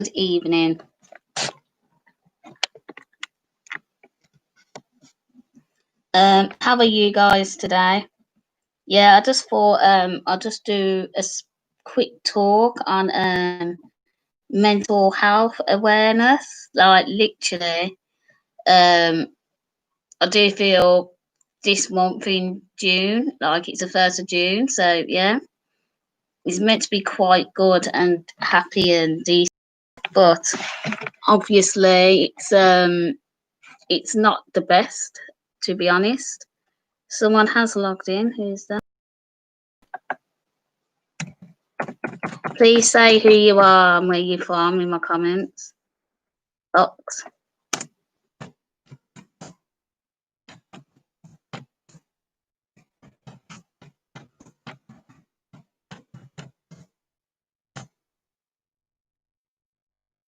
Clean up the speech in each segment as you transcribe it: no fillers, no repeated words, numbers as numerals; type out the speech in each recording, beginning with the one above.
Good evening. How are you guys today? Yeah, I just thought I'll just do a quick talk on mental health awareness. Like literally, um, I do feel this month in June, like it's the 1st of June. So yeah, it's meant to be quite good and happy and decent, but obviously it's not the best, to be honest. Someone has logged in. Who's that? Please say who you are and where you're from in my comments box.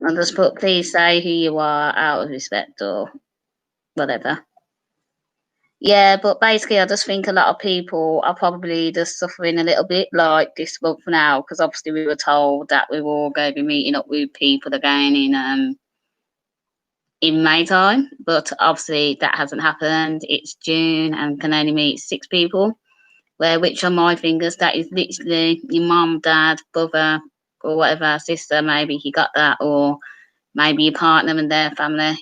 I'll just put please say who you are out of respect or whatever. Yeah, but basically, I just think a lot of people are probably just suffering a little bit like this month now, because obviously we were told that we were all going to be meeting up with people again in May time, but obviously that hasn't happened. It's June and can only meet 6 people, which on my fingers, that is literally your mum, dad, brother, or whatever, sister, maybe he got that, or maybe your partner and their family,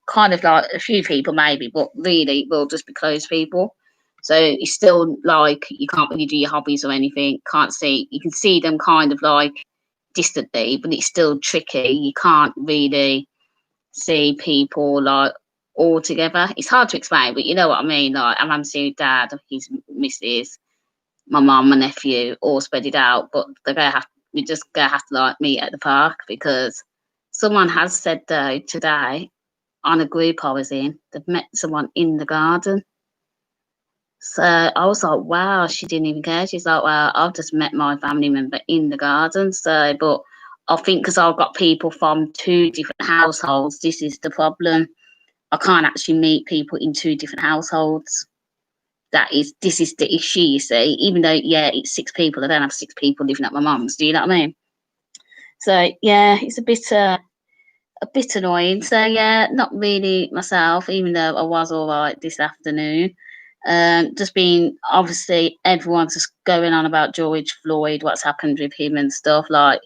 kind of like a few people maybe, but really will just be close people. So it's still like you can't really do your hobbies or anything, you can see them kind of like distantly, but it's still tricky. You can't really see people like all together. It's hard to explain, but you know what I mean. Like I'm seeing dad, his missus, my mum, my nephew, all spread it out, but we just gonna have to like meet at the park, because someone has said though today on a group I was in, they've met someone in the garden. So I was like, wow, she didn't even care. She's like, well, I've just met my family member in the garden. So, but I think because I've got people from 2 different households, this is the problem. I can't actually meet people in 2 different households. This is the issue, you see. Even though, yeah, it's 6 people, I don't have 6 people living at my mum's. Do you know what I mean? So yeah, it's a bit annoying. So yeah, not really myself, even though I was all right this afternoon. Just being obviously everyone's just going on about George Floyd, what's happened with him and stuff. Like,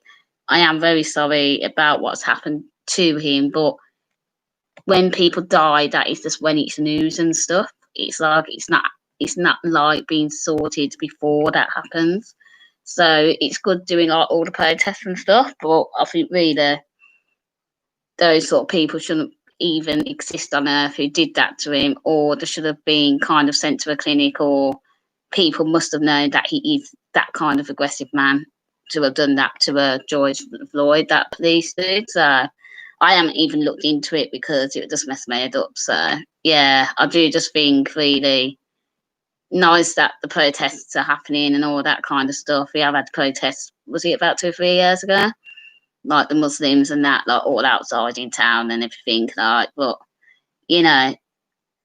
I am very sorry about what's happened to him, but when people die, that is just when it's news and stuff. It's like it's not like being sorted before that happens. So it's good doing like all the protests and stuff, but I think really those sort of people shouldn't even exist on earth who did that to him, or they should have been kind of sent to a clinic, or people must have known that he is that kind of aggressive man to have done that to George Floyd, that police did. So I haven't even looked into it because it just messed my head up. So yeah, I do just think really nice that the protests are happening and all that kind of stuff. We have had protests, was it about 2 or 3 years ago? Like the Muslims and that, like all outside in town and everything, like, but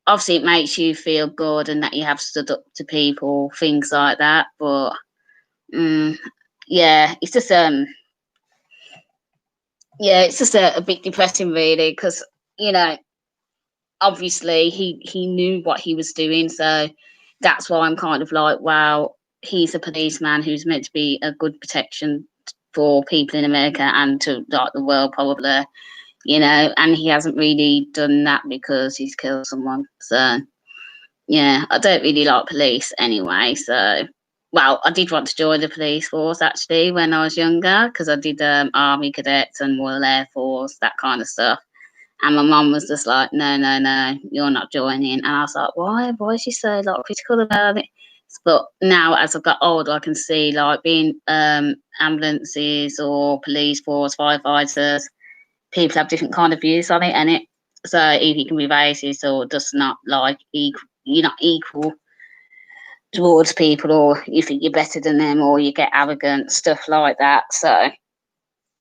obviously it makes you feel good and that you have stood up to people, things like that. But yeah, it's just a bit depressing really, because obviously he knew what he was doing, so that's why I'm kind of like, wow, he's a policeman who's meant to be a good protection for people in America and to like the world probably, and he hasn't really done that because he's killed someone. So yeah, I don't really like police anyway. So, well, I did want to join the police force actually when I was younger, because I did army cadets and Royal Air Force, that kind of stuff. And my mum was just like, no, no, no, you're not joining. And I was like, why? Why is she so like critical about it? But now, as I've got older, I can see like being ambulances or police force, firefighters, people have different kind of views on it, and it. So either you can be racist or just not like you're not equal towards people, or you think you're better than them, or you get arrogant, stuff like that. So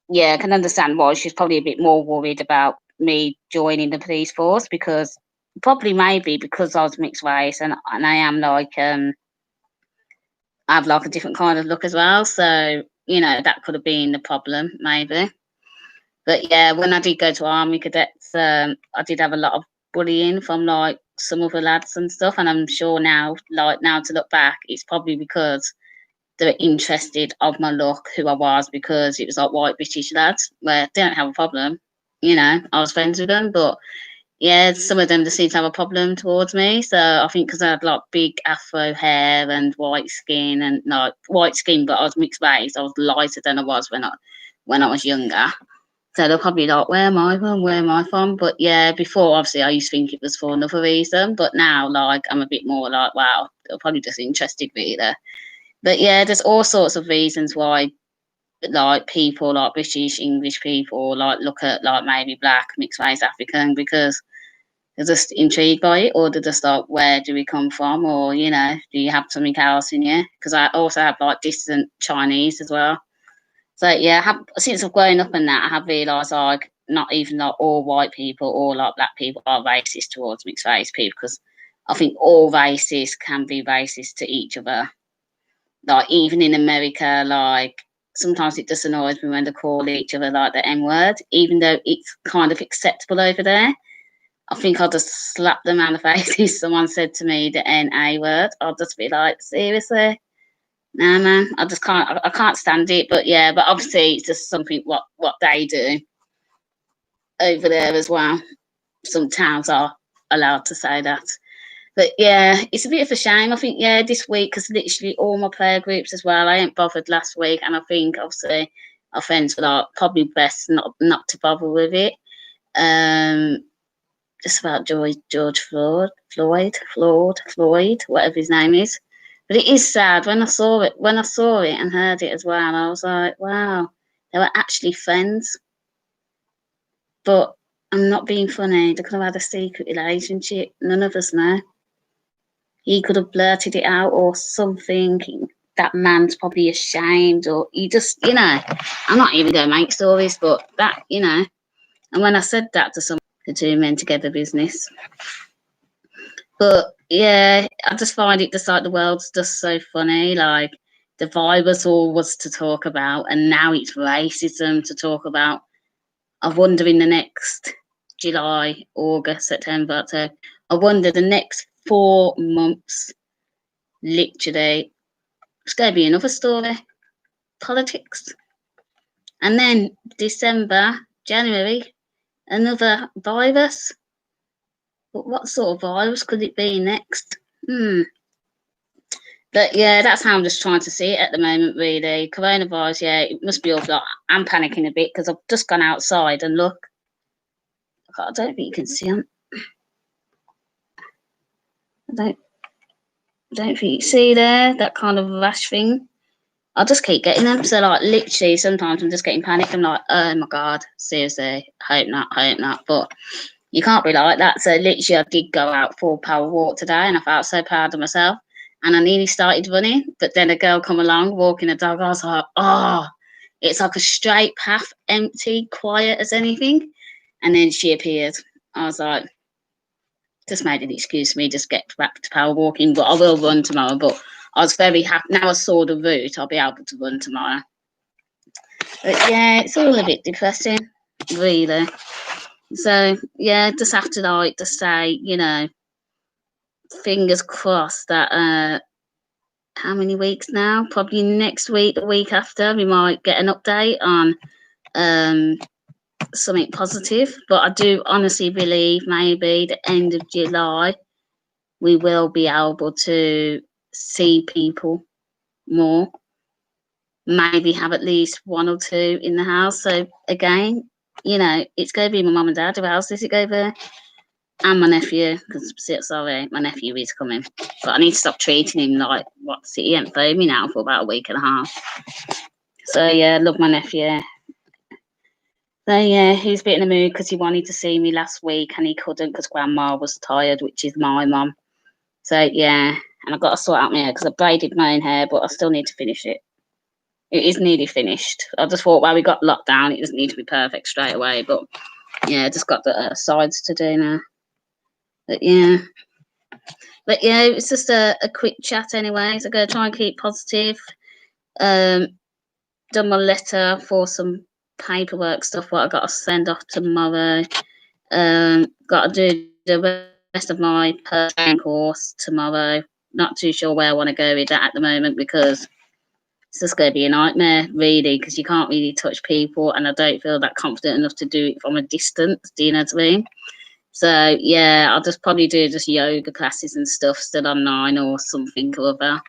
yeah, I can understand why she's probably a bit more worried about me joining the police force, because probably maybe because I was mixed race and I am like I have like a different kind of look as well. So that could have been the problem maybe. But yeah, when I did go to army cadets, I did have a lot of bullying from like some other lads and stuff. And I'm sure now, like now to look back, it's probably because they were interested of my look, who I was, because it was like white British lads where they don't have a problem. You know, I was friends with them, but yeah, some of them just seemed to have a problem towards me. So I think because I had like big afro hair and white skin, and like white skin, but I was mixed race. I was lighter than I was when I was younger. So they're probably like, where am I from? Where am I from? But yeah, before obviously I used to think it was for another reason, but now like I'm a bit more like, wow, they're probably just interested really. But yeah, there's all sorts of reasons why like people like British, English people like look at like maybe black, mixed race, African because they're just intrigued by it, or they're just like, where do we come from, or you know, do you have something else in you? Because I also have like distant Chinese as well. So yeah, since I've grown up in that, I have realised like not even like all white people or like black people are racist towards mixed race people, because I think all races can be racist to each other. Like even in America, like sometimes it just annoys me when they call each other like the N word, even though it's kind of acceptable over there. I think I'll just slap them around the face if someone said to me the NA word. I'll just be like, seriously? Nah, man, I just can't. I can't stand it. But yeah, but obviously it's just something what they do over there as well. Some towns are allowed to say that. But yeah, it's a bit of a shame. I think yeah, this week because literally all my prayer groups as well. I ain't bothered last week, and I think obviously our friends were like probably best not to bother with it. Um, just about George Floyd, whatever his name is. But it is sad when I saw it and heard it as well. I was like, wow, they were actually friends. But I'm not being funny. They could have had a secret relationship. None of us know. He could have blurted it out or something. That man's probably ashamed, or he just, you know. I'm not even going to make stories, but that, you know. And when I said that to someone, the two men together business. But yeah, I just find it just like the world's just so funny. Like the virus all was to talk about, and now it's racism to talk about. I wonder in the next July, August, September, so I wonder the next 4 months, literally, it's going to be another story, politics. And then December, January, another virus. But what sort of virus could it be next? But yeah, that's how I'm just trying to see it at the moment, really. Coronavirus, yeah, it must be awful. I'm panicking a bit because I've just gone outside and look. I don't think you can see them. I don't think you see there that kind of rash thing. I just keep getting them. So like literally sometimes I'm just getting panicked. I'm like, oh my God, seriously, hope not. But you can't be like that. So literally I did go out for a power walk today and I felt so proud of myself. And I nearly started running, but then a girl come along walking a dog. I was like, oh, it's like a straight path, empty, quiet as anything. And then she appeared. I was like, just made an excuse for me, just get back to power walking, but I will run tomorrow. But I was very happy. Now I saw the route, I'll be able to run tomorrow. But yeah, it's all a bit depressing, really. So yeah, just have to like just say, you know, fingers crossed that how many weeks now? Probably next week, the week after, we might get an update on something positive. But I do honestly believe maybe the end of July we will be able to see people more. Maybe have at least one or two in the house. So again, you know, it's going to be my mum and dad. Who else is it going to be? And my nephew, because sorry, my nephew is coming. But I need to stop treating him like he ain't phoned me now for about a week and a half. So yeah, love my nephew. So yeah, he's a bit in the mood because he wanted to see me last week and he couldn't because grandma was tired, which is my mum. So yeah, and I've got to sort out my hair because I braided my own hair, but I still need to finish it. It is nearly finished. I just thought, well, we got locked down. It doesn't need to be perfect straight away, but yeah, just got the sides to do now. But yeah, it's just a quick chat anyway. So I'm going to try and keep positive. Done my letter for some paperwork stuff what I got to send off tomorrow. Got to do the rest of my personal course tomorrow. Not too sure where I want to go with that at the moment because it's just going to be a nightmare, really, because you can't really touch people, and I don't feel that confident enough to do it from a distance. Do you know what I mean? So yeah, I'll just probably do just yoga classes and stuff still online or something or other.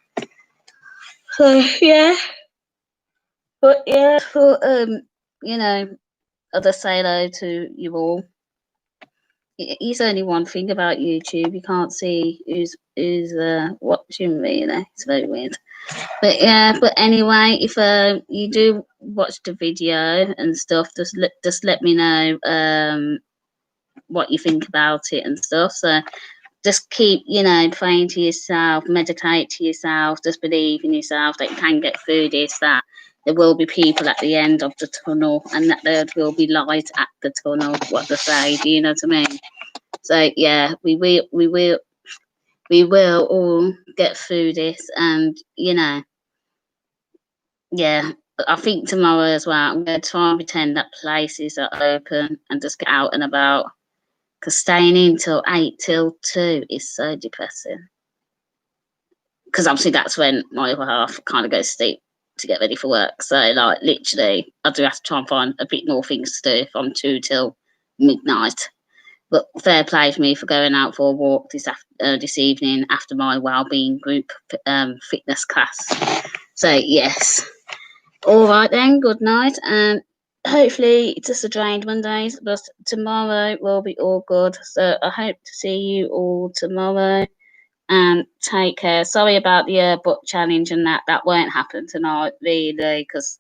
So yeah, but yeah, for you know, I'll just say hello to you all. It's only one thing about YouTube. You can't see who's watching me. You know, it's very weird. But yeah, but anyway, if you do watch the video and stuff, just let me know what you think about it and stuff. So just keep, praying to yourself, meditate to yourself, just believe in yourself that you can get through this, that there will be people at the end of the tunnel and that there will be light at the tunnel, what they say, do you know what I mean? So yeah, we will all get through this, and yeah, I think tomorrow as well, I'm going to try and pretend that places are open and just get out and about. Because staying in till 8 till 2 is so depressing. Because obviously that's when my other half kind of goes to sleep to get ready for work. So, like, literally, I do have to try and find a bit more things to do from 2 till midnight. But fair play to me for going out for a walk this evening after my wellbeing group fitness class. So, yes. All right then, good night. And hopefully it's just a drained Mondays, but tomorrow will be all good. So I hope to see you all tomorrow, and take care. Sorry about the butt challenge and that won't happen tonight, really, because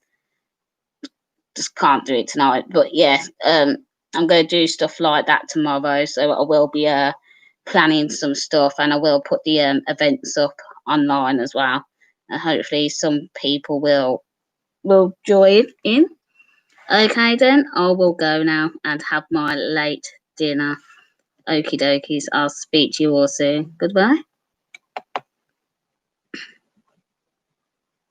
just can't do it tonight. But yeah, I'm going to do stuff like that tomorrow. So I will be planning some stuff, and I will put the events up online as well. And hopefully some people will join in. Okay then, I will go now and have my late dinner. Okie dokies, I'll speak to you all soon. Goodbye.